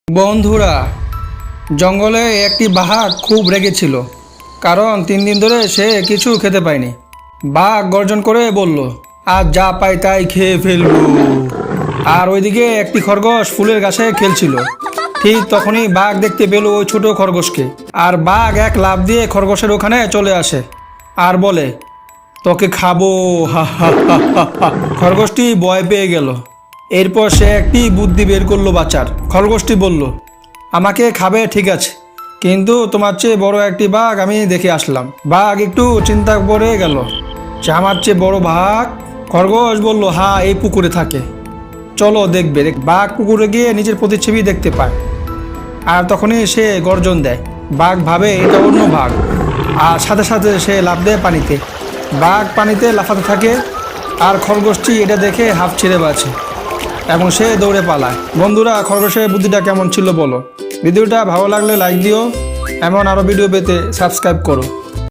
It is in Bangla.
বন্ধুরা, জঙ্গলে একটি বাঘ খুব রেগেছিল, কারণ 3 দিন ধরে সে কিছু খেতে পায়নি। বাঘ গর্জন করে বলল, আজ যা পাই তাই খেয়ে ফেলবো। আর ওইদিকে একটি খরগোশ ফুলের গাছে খেলছিল। ঠিক তখনই বাঘ দেখতে পেল ওই ছোট খরগোশকে। আর বাঘ এক লাফ দিয়ে খরগোশের ওখানে চলে আসে আর বলে, তোকে খাবো, হা হা হা হা। খরগোশটি ভয় পেয়ে গেল। এরপর সে একটি বুদ্ধি বের করলো বাঁচার। খরগোশটি বলল, আমাকে খাবে ঠিক আছে, কিন্তু তোমার চেয়ে বড় একটি বাঘ আমি দেখে আসলাম। বাঘ একটু চিন্তা করে গেল যে আমার চেয়ে বড় বাঘ। খরগোশ বলল, হ্যাঁ, এই পুকুরে থাকে, চলো দেখবে। বাঘ পুকুরে গিয়ে নিজের প্রতিচ্ছবি দেখতে পায়, আর তখনই সে গর্জন দেয়। বাঘ ভাবে এটা অন্য বাঘ, আর সাথে সাথে সে লাফ দেয় পানিতে। বাঘ পানিতে লাফাতে থাকে, আর খরগোশটি এটা দেখে হাঁফ ছেড়ে বাঁচে এবং সে দৌড়ে পালায়। বন্ধুরা, খরগোশের বুদ্ধিটা কেমন ছিল বলো? ভিডিওটা ভালো লাগলে লাইক দিও, এমন আরও ভিডিও পেতে সাবস্ক্রাইব করো।